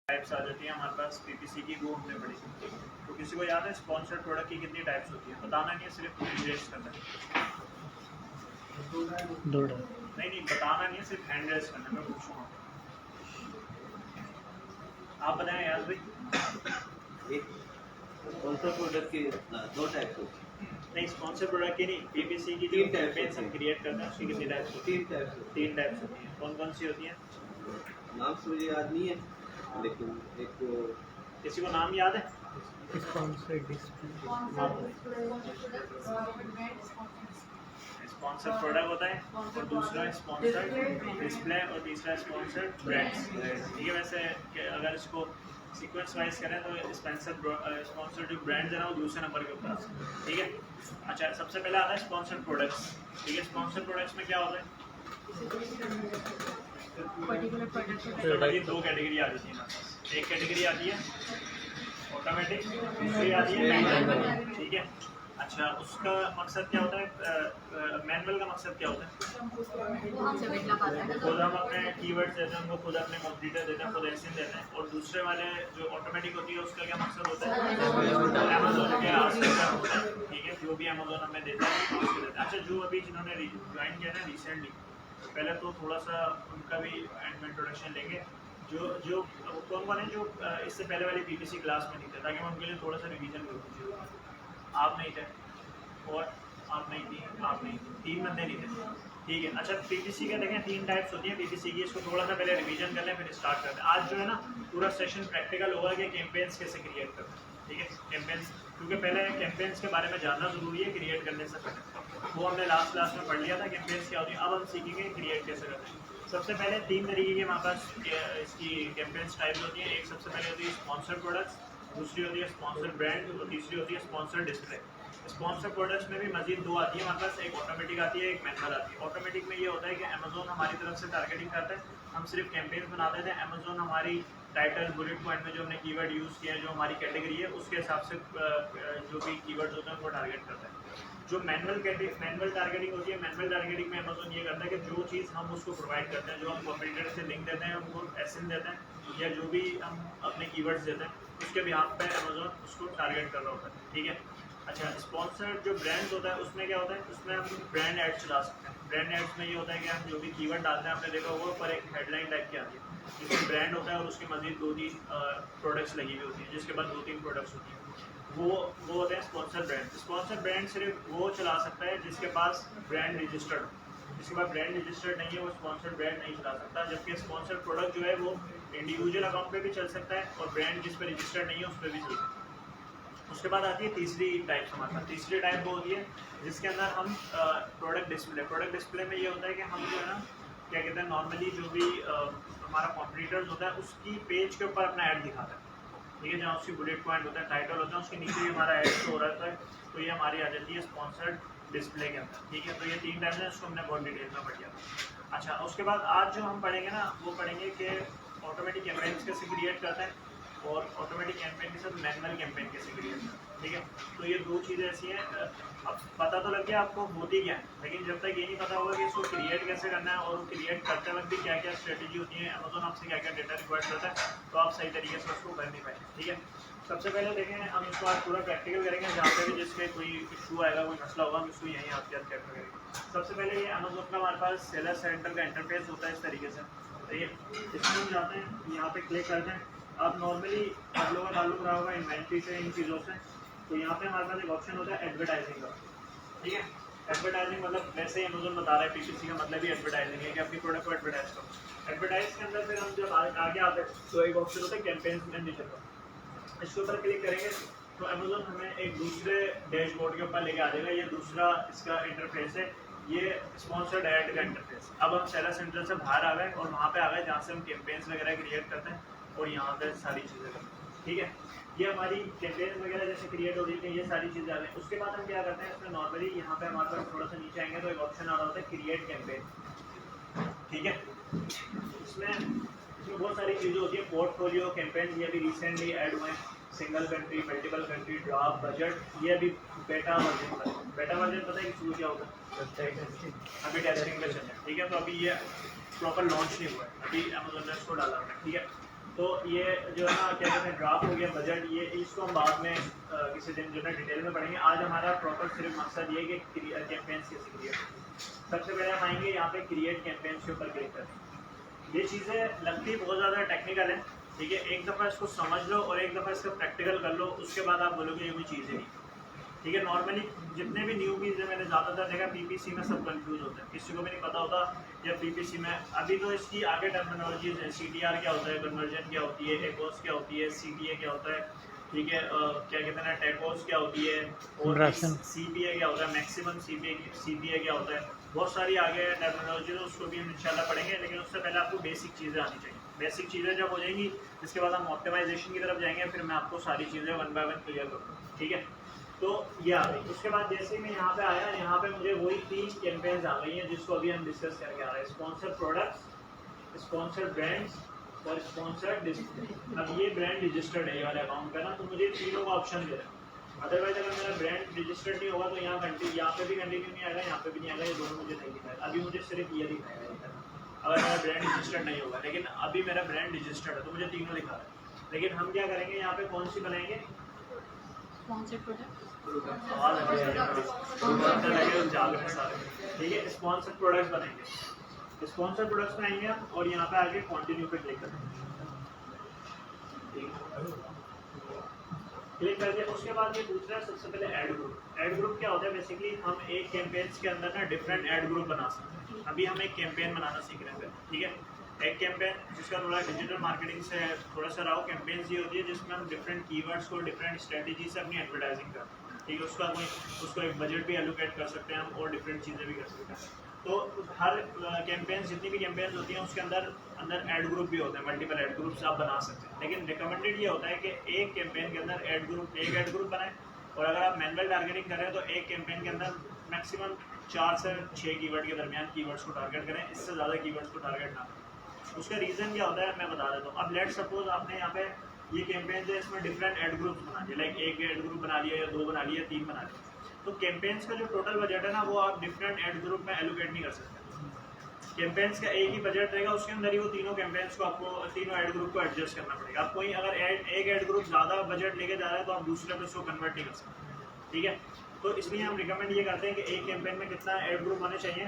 Types आ जाती हैं हमारे पास पीपीसी की, वो हमने पढ़ी। तो किसी को याद है स्पॉन्सर्ड प्रोडक्ट की कितनी टाइप्स होती है? बताना नहीं है, सिर्फ रेस करना है। नहीं बताना नहीं है, सिर्फ हैंड रेस करना है। मैं पूछूंगा, आप बताएं यार भाई। स्पॉन्सर प्रोडक्ट की 2 टाइप्स होती हैं। नहीं, स्पॉन्सर प्रोडक्ट की नहीं, पीपीसी की जो कैंपेन्स हम क्रिएट करते हैं उसकी कितनी टाइप्स होती है? 3 टाइप्स होती हैं। कौन कौन सी होती हैं? नाम से मुझे याद नहीं है, लेकिन एक तो किसी को नाम याद है? स्पॉन्सर प्रोडक्ट होता है और दूसरा स्पॉन्सर्ड डिस्प्ले और तीसरा स्पॉन्सर्ड ब्रांड्स। ठीक है, वैसे अगर इसको सीक्वेंस वाइज करें तो स्पॉन्सर्ड जो ब्रांड्स है ना वो दूसरे नंबर के ऊपर आता है। ठीक है, अच्छा सबसे पहले आता है स्पॉन्सर्ड प्रोडक्ट्स। ठीक है, स्पॉन्सर्ड प्रोडक्ट्स में क्या होता है? दो कैटेगरी आ जाती है। एक कैटेगरी आती है ऑटोमेटिक, दूसरी आती है मैनुअल। ठीक है, अच्छा उसका मकसद क्या होता है? मैनुअल का मकसद क्या होता है? खुद हम अपने कीवर्ड्स देते हैं, उनको खुद अपने कंप्यूटर देते हैं, खुद एसिन देते हैं। और दूसरे वाले जो ऑटोमेटिक होती है उसका क्या मकसद होता है? अमेजोन के आसपास होता है। ठीक है, जो भी अमेजोन हमें देता है उसको देते हैं। अच्छा, जो अभी जिन्होंने ज्वाइन किया ना रिसेंटली, पहले तो थोड़ा सा उनका भी एंड में इंट्रोडक्शन लेंगे। जो कौन है जो इससे पहले वाली पीपीसी क्लास में नहीं थे, ताकि मैं उनके लिए थोड़ा सा रिवीजन करूँ। आप नहीं थे और आप नहीं थी, आप नहीं थी, 3 बंदे नहीं थे। ठीक है, अच्छा पीपीसी के देखें 3 टाइप्स होती हैं पीपीसी की। इसको थोड़ा सा पहले रिवीजन कर लें, फिर स्टार्ट करते हैं। आज जो है ना पूरा सेशन प्रैक्टिकल होगा कि कैंपेन्स कैसे क्रिएट करते हैं। ठीक है, कैंपेन्स, क्योंकि पहले कैंपेन्स के बारे में जानना ज़रूरी है क्रिएट करने से पहले। वो हमने लास्ट क्लास में पढ़ लिया था कैंपेन्स क्या होती है। अब हम सीखेंगे क्रिएट कैसे करते हैं। सबसे पहले 3 तरीके की हमारे पास इसकी कैंपेन्स टाइप्स होती हैं। एक सबसे पहले होती है स्पॉन्सर्ड प्रोडक्ट्स, दूसरी होती है स्पॉन्सर्ड ब्रांड और तीसरी होती है स्पॉन्सर्ड डिस्प्ले। स्पॉन्सर प्रोडक्ट्स में भी मजीद 2 आती है हमारे पास, एक ऑटोमेटिक आती है, एक मैनुअल आती है। ऑटोमेटिक में ये होता है कि अमेजोन हमारी तरफ से टारगेटिंग करता है, हम सिर्फ कैंपेन बना देते हैं। अमेजोन हमारी टाइटल बुलेट पॉइंट में जो हमने कीवर्ड यूज़ किया है, जो हमारी कैटेगरी है उसके हिसाब से जो भी कीवर्ड्स होते हैं उनको टारगेट करता है। जो मैनुअल टारगेटिंग होती है, मैनुअल टारगेटिंग में अमेजोन ये करता है कि जो चीज़ हम उसको प्रोवाइड करते हैं, जो हम कंप्यूटर से लिंक देते हैं, उनको एसिन देते हैं, या जो भी हम अपने कीवर्ड्स देते हैं उसके बिहाफ पे अमेजोन उसको टारगेट कर रहा होता है। ठीक है, अच्छा स्पॉन्सर्ड जो ब्रांड्स होता है उसमें क्या होता है? उसमें हम ब्रांड एड चला सकते हैं। ब्रांड एड्स में ये होता है कि हम जो भी कीवर्ड डालते हैं, आपने देखा होगा ऊपर एक हेडलाइन टाइप की आती है जिसमें ब्रांड होता है और उसके मजीद 2-3 प्रोडक्ट्स लगी हुई होती हैं, जिसके बाद 2-3 प्रोडक्ट्स होती हैं। वो होते हैं स्पॉन्सर ब्रांड। स्पॉन्सर ब्रांड सिर्फ वो चला सकता है जिसके पास ब्रांड रजिस्टर्ड हो। जिसके पास ब्रांड रजिस्टर्ड नहीं है वो स्पॉन्सर ब्रांड नहीं चला सकता। जबकि स्पॉन्सर प्रोडक्ट जो है वो इंडिविजुअल अकाउंट पे भी चल सकता है और ब्रांड जिस पर रजिस्टर्ड नहीं है उस पर भी चल सकता है। उसके बाद आती है तीसरी टाइप हमारे पास। तीसरी टाइप वो होती है जिसके अंदर हम प्रोडक्ट डिस्प्ले में ये होता है कि हम जो है ना क्या कहते हैं, नॉर्मली जो भी हमारा कॉम्पिटिटर्स होता है उसकी पेज के ऊपर अपना ऐड दिखाता है। ठीक है, जहाँ उसकी बुलेट पॉइंट होता है, टाइटल होता है, उसके नीचे भी हमारा ऐड शो हो रहा है, तो ये हमारी आ जाती है स्पॉन्सर्ड डिस्प्ले के अंदर। ठीक है, तो ये 3 टाइप्स हैं, इसको हमने बहुत डिटेल में पढ़ लिया। अच्छा, उसके बाद आज जो हम पढ़ेंगे ना वो पढ़ेंगे कि ऑटोमेटिक कैंपेन्स कैसे क्रिएट करते हैं और ऑटोमेटिक कैंपेन के साथ मैनुअल कैंपेन कैसे क्रिएट करते हैं। ठीक है, तो ये 2 चीज़ें ऐसी हैं। अब पता तो लग गया आपको होती क्या है, लेकिन जब तक ये नहीं पता होगा कि इसको क्रिएट कैसे करना है और क्रिएट करते वक्त भी क्या क्या स्ट्रेटेजी होती है, अमेजोन आपसे क्या क्या डेटा रिक्वायर्ड करता है, तो आप सही तरीके से उसको कर नहीं पाएंगे। ठीक है, सबसे पहले देखें हम इसको आज पूरा प्रैक्टिकल करेंगे, जहाँ पे भी जिसके कोई इशू आएगा, कोई मसला होगा, हम इसको यहीं आपके साथ कैप्चर करेंगे। सबसे पहले ये अमेजोन का हमारे पास सेलर सेंटर का इंटरफेस होता है इस तरीके से। ठीक है, इसमें हम जाते हैं, यहाँ पे क्लिक करते हैं। अब नॉर्मली आप लोगों का ताल्लुक रहा होगा इन्वेंट्री से, इन चीज़ों से, तो यहाँ पे हमारे पास एक ऑप्शन होता है एडवर्टाइजिंग का। ठीक है, एडवर्टाइजिंग मतलब वैसे ही अमेजोन बता रहा है, पीपीसी का मतलब ही एडवर्टाइजिंग है कि अपनी प्रोडक्ट को एडवर्टाइज करो। एडवर्टाइज के अंदर फिर हम जब आगे आते हैं तो एक ऑप्शन होता है कैंपेन्स में नीचे पर, इसके ऊपर क्लिक करेंगे तो अमेजोन हमें एक दूसरे डैशबोर्ड के ऊपर लेके आ जाएगा। ये दूसरा इसका इंटरफेस है, ये स्पॉन्सर्ड ऐड का इंटरफेस। अब हम सेलर सेंटर से बाहर आ गए और वहाँ पे आ गए जहाँ से हम कैंपेन्स वगैरह क्रिएट करते हैं और यहाँ पे सारी चीज़ें करते हैं। ठीक है, ये हमारी कैंपेन वगैरह जैसे क्रिएट हो रही है, ये सारी चीज़ें आ गई। उसके बाद हम क्या करते हैं, इसमें नॉर्मली यहाँ पे हमारे पास थोड़ा सा नीचे आएंगे तो एक ऑप्शन आ रहा होता है क्रिएट कैंपेन। ठीक है, इसमें बहुत सारी चीज़ें होती है, पोर्टफोलियो, कैंपेन, ये अभी रिसेंटली ऐड हुए हैं, single country, multiple country, drop, budget, ये अभी बेटा वर्जन पता है कि शुरू क्या होगा, अभी टेस्टिंग पे चल रहा है। ठीक है, तो अभी ये प्रॉपर लॉन्च नहीं हुआ है, अभी अमेजोन ने इसको डाला है। ठीक है, तो ये जो है ना क्या कहते हैं ड्राफ्ट हो गया बजट, ये इसको हम बाद में किसी दिन जो है डिटेल में पढ़ेंगे। आज हमारा प्रॉपर सिर्फ मकसद ये है कि कैंपेन्स कैसे क्रिएट। सबसे पहले हम आएंगे यहाँ पे क्रिएट कैंपेन्स के ऊपर क्लिक करेंगे। ये चीज़ें लगती बहुत ज़्यादा टेक्निकल है, ठीक है। एक दफ़ा इसको समझ लो और एक दफ़ा इसका प्रैक्टिकल कर लो, उसके बाद आप बोलोगे ये कोई चीज़ ही नहीं, ठीक है। नॉर्मली जितने भी न्यूबीज़ हैं मैंने ज़्यादातर देखा पीपीसी में सब कंफ्यूज होते हैं, किसी को भी नहीं पता होता या पीपीसी में अभी तो इसकी आगे टर्मिनोलॉजीज है, सीटीआर क्या होता है, कन्वर्जन क्या होती है, टेकोस क्या होती है, सीटीए क्या होता है, ठीक है, क्या कहते हैं टेकोस क्या होती है, और सीपीए क्या होता है, मैक्सिमम सीपीए क्या होता है, बहुत सारी आगे टर्मिनोलॉजी है, उसको भी हम इंशाल्लाह पढ़ेंगे। लेकिन उससे पहले आपको बेसिक चीज़ें आनी चाहिए। बेसिक चीज़ें जब हो जाएंगी इसके बाद हम ऑप्टिमाइजेशन की तरफ जाएंगे, फिर मैं आपको सारी चीज़ें वन बाय वन क्लियर करूँगा, ठीक है। तो ये आ गई। उसके बाद जैसे मैं यहाँ पे आया, यहाँ पे मुझे वही 3 कैंपेन्स आ गई हैं जिसको अभी हम डिस्कस करके आ रहे हैं, स्पॉन्सर प्रोडक्ट्स, स्पॉन्सर ब्रांड्स और स्पॉन्सर डिस्प्ले। अब ये ब्रांड रजिस्टर्ड है ये वाले अकाउंट पे ना, तो मुझे तीनों का ऑप्शन दे रहा है। अदरवाइज अगर मेरा ब्रांड रजिस्टर्ड नहीं होगा तो यहाँ पे भी कंटिन्यू नहीं आएगा, यहाँ पे भी नहीं आएगा, ये दोनों मुझे नहीं दिखाएगा। अभी मुझे सिर्फ ये दिखाएगा अगर मेरा ब्रांड रजिस्टर्ड नहीं होगा, लेकिन अभी मेरा ब्रांड रजिस्टर्ड है तो मुझे तीनों दिखा रहा है। लेकिन हम क्या करेंगे, यहाँ पे कौन सी बनाएंगे, स्पॉन्सर्ड प्रोडक्ट, ठीक है। स्पॉन्सर प्रोडक्ट्स बनाएंगे, स्पॉन्सर प्रोडक्ट्स बनाएंगे हम, और यहाँ पे आगे कंटिन्यू पे क्लिक करेंगे, क्लिक करके उसके बाद ये पूछ रहा है सबसे पहले ऐड ग्रुप। ऐड ग्रुप क्या होता है, बेसिकली हम एक कैंपेन्स के अंदर ना डिफरेंट ऐड ग्रुप बना सकते हैं। अभी हम एक कैंपेन बनाना सीख रहे हैं, ठीक है। एक कैंपेन जिसका थोड़ा डिजिटल मार्केटिंग से थोड़ा सा रहा हो, कैंपेन्स ये होती है जिसमें हम डिफरेंट कीवर्ड्स को डिफरेंट स्ट्रेटजी से अपनी एडवर्टाइजिंग करते हैं, ठीक है। उसको एक बजट भी एलोकेट कर सकते हैं हम, और डिफरेंट चीज़ें भी कर सकते हैं। तो हर कैंपेन्स, जितनी भी कैंपेन्स होती हैं उसके अंदर ऐड ग्रुप भी होते हैं, मल्टीपल ऐड ग्रुप्स आप बना सकते हैं। लेकिन रिकमेंडेड ये होता है कि एक कैंपेन के अंदर एक ऐड ग्रुप बनाएं, और अगर आप मैनुअल टारगेटिंग कर रहे हैं तो एक कैंपेन के अंदर मैक्सिमम 4 से 6 कीवर्ड के दरमियान कीवर्ड्स को टारगेट करें, इससे ज़्यादा कीवर्ड्स को टारगेट ना करें। उसका रीज़न क्या होता है मैं बता देता हूँ। अब लेट सपोज आपने यहाँ पे ये कैंपेन है, इसमें डिफरेंट ऐड ग्रुप्स बना दिए, लाइक एक ऐड ग्रुप बना लिया या 2 बना लिया, 3 बना लिया, तो कैंपेन्स का जो टोटल बजट है ना वो आप डिफरेंट ऐड ग्रुप में एलोकेट नहीं कर सकते। कैंपेन्स का एक ही बजट रहेगा, उसके अंदर ही वो तीनों कैंपेन्स को आपको, तीनों ऐड ग्रुप को एडजस्ट करना पड़ेगा। आप कोई अगर एक ऐड ग्रुप ज़्यादा बजट लेके जा रहा है तो आप दूसरे पे उसको कन्वर्ट नहीं कर सकते, ठीक है। तो इसलिए हम रिकमेंड ये करते हैं कि एक कैंपेन में कितना ऐड ग्रुप होने चाहिए,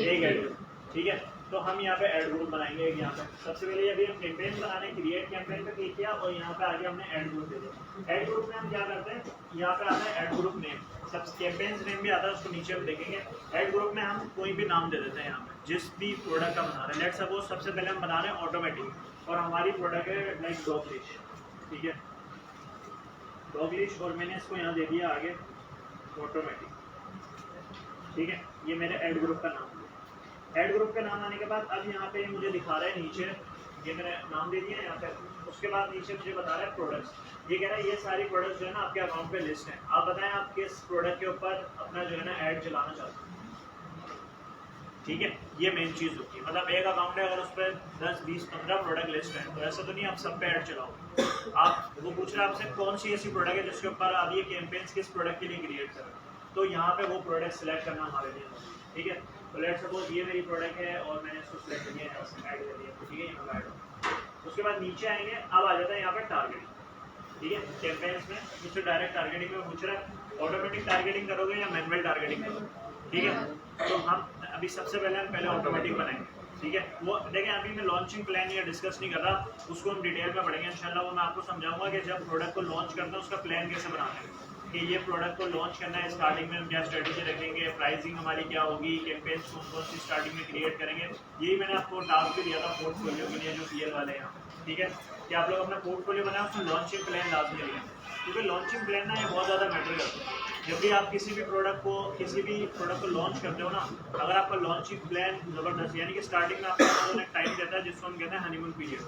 एक ऐड ग्रुप, ठीक है। तो हम यहाँ पे ऐड ग्रुप बनाएंगे एक। यहाँ पे सबसे पहले अभी हम कैंपेन बनाने, क्रिएट कैंपेन पे क्लिक किया और यहाँ पे आगे हमने ऐड ग्रुप दे दिया। ऐड ग्रुप में हम क्या करते हैं, यहाँ पे आता है ऐड ग्रुप नेम, सब कैंपेन्स नेम भी आता है, उसको नीचे हम देखेंगे। ऐड ग्रुप में हम कोई भी नाम दे देते हैं यहाँ पे, जिस भी प्रोडक्ट का बना रहे हैं। लेट सपोज सबसे पहले हम बना रहे हैं ऑटोमेटिक, और हमारी प्रोडक्ट है लाइक डॉगलिश, ठीक है, डॉगलिश, और मैंने इसको यहाँ दे दिया आगे ऑटोमेटिक, ठीक है। ये मेरे ऐड ग्रुप का नाम है। ऐड ग्रुप का नाम आने के बाद अब यहाँ पे मुझे दिखा रहा है नीचे, ये मैंने नाम दे दिया यहाँ पे। उसके बाद नीचे मुझे बता रहा है प्रोडक्ट्स, ये कह रहा है ये सारी प्रोडक्ट्स जो है ना आपके अकाउंट पे लिस्ट है। आप बताएं आप किस प्रोडक्ट के ऊपर अपना जो है ना ऐड चलाना चाहते हैं, ठीक है। ये मेन चीज़ होती है, मतलब एक अकाउंट है अगर उस पर 10, 20, 15 प्रोडक्ट लिस्ट है तो ऐसा तो नहीं आप सब पे ऐड चलाओ। आप वो पूछ रहे हैं आपसे कौन सी ऐसी प्रोडक्ट है जिसके ऊपर आप ये कैंपेन्स किस प्रोडक्ट के लिए क्रिएट करें, तो यहाँ पे वो प्रोडक्ट सिलेक्ट करना हमारे लिए, ठीक है। तो लेट सपोज ये मेरी प्रोडक्ट है और मैंने इसको सिलेक्ट कर लिया, ऐड कर दिया, ठीक है, यहाँ पर ऐड। उसके बाद नीचे आएंगे, अब आ जाता है यहाँ पर टारगेटिंग, ठीक है। कैंपेन्स में नीचे डायरेक्ट टारगेटिंग में पूछ रहा है ऑटोमेटिक टारगेटिंग करोगे या मैनुअल टारगेटिंग करोगे, ठीक है। तो हम अभी सबसे पहले ऑटोमेटिक बनाएंगे, ठीक है। वो देखें अभी मैं लॉन्चिंग प्लान या डिस्कस नहीं कर रहा, उसको हम डिटेल में पढ़ेंगे इंशाल्लाह। वो मैं आपको समझाऊंगा कि जब प्रोडक्ट को लॉन्च करते हैं उसका प्लान कैसे बनाना है, कि ये प्रोडक्ट को लॉन्च करना है, स्टार्टिंग में हम क्या स्ट्रेटेजी रखेंगे, प्राइसिंग हमारी क्या होगी, कैंपेन्स कौन सी स्टार्टिंग में क्रिएट करेंगे। यही मैंने आपको टास्क भी दिया था पोर्टफोलियो के लिए जो पीएल वाले हैं, ठीक है, कि आप लोग अपना पोर्टफोलियो बनाए, उसमें लॉन्चिंग प्लान लाजमी लिखें, क्योंकि लॉन्चिंग प्लान ना ये बहुत ज़्यादा मैटर करता है। जब भी आप किसी भी प्रोडक्ट को लॉन्च करते हो ना, अगर आपका लॉन्चिंग प्लान ज़बरदस्त, यानी कि स्टार्टिंग में आपको एक टाइम देता है जिसको हम कहते हैं हनीमून पीरियड,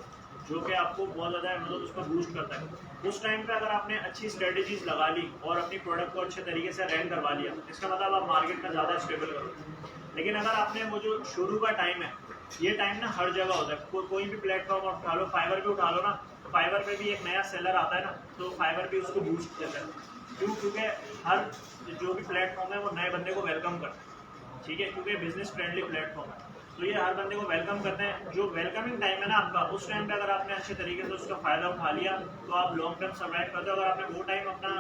जो कि आपको बहुत ज़्यादा मतलब उसको बूस्ट करता है। उस टाइम पे अगर आपने अच्छी स्ट्रेटजीज लगा ली और अपनी प्रोडक्ट को अच्छे तरीके से रैंक करवा लिया, इसका मतलब आप मार्केट में ज़्यादा स्टेबल करोगे। लेकिन अगर आपने वो जो शुरू का टाइम है, ये टाइम ना हर जगह होता है, कोई भी प्लेटफॉर्म उठा लो, फाइवर पे उठा लो ना, तो फाइवर पे भी एक नया सेलर आता है ना, तो फाइवर भी उसको बूस्ट देता है। क्यों? क्योंकि हर जो भी प्लेटफॉर्म है वो नए बंदे को वेलकम करता है, ठीक है, क्योंकि बिजनेस फ्रेंडली प्लेटफॉर्म है। तो ये हर बंदे को वेलकम करते हैं। जो वेलकमिंग टाइम है ना आपका, उस टाइम पे अगर आपने अच्छे तरीके से उसका फ़ायदा उठा लिया तो आप लॉन्ग टर्म सर्वाइव करते हो। अगर आपने वो टाइम अपना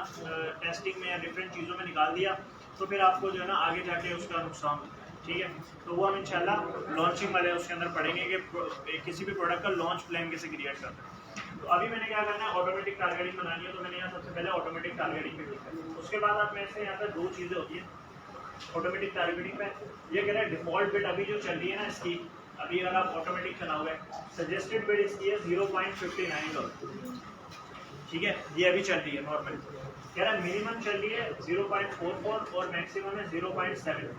टेस्टिंग में या डिफरेंट चीज़ों में निकाल दिया तो फिर आपको जो है ना आगे जाके उसका नुकसान होता है। ठीक है, तो वो हम इंशाल्लाह लॉन्चिंग वाले उसके अंदर पढ़ेंगे कि किसी भी प्रोडक्ट का लॉन्च प्लान कैसे क्रिएट करते हैं। तो अभी मैंने क्या करना है, ऑटोमेटिक टारगेटिंग बनानी है, तो मैंने यहाँ सबसे पहले ऑटोमेटिक टारगेटिंग पे क्लिक किया। उसके बाद आप में से यहाँ पर दो चीज़ें होती हैं ऑटोमेटिक टारगेटिंग पे। ये कह रहा है डिफॉल्ट बिट अभी जो चल रही है ना इसकी, अभी अगर आप ऑटोमेटिक चलाओगे, सजेस्टेड बिट इसकी है $0.59। ठीक है, ये अभी चल रही है नॉर्मल। कह रहा है मिनिमम चल रही है 0.44 और मैक्सिमम है 0.7।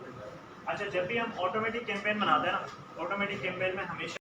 अच्छा, जब भी हम ऑटोमेटिक कैंपेन बनाते हैं ना, ऑटोमेटिक कैंपेन में हमेशा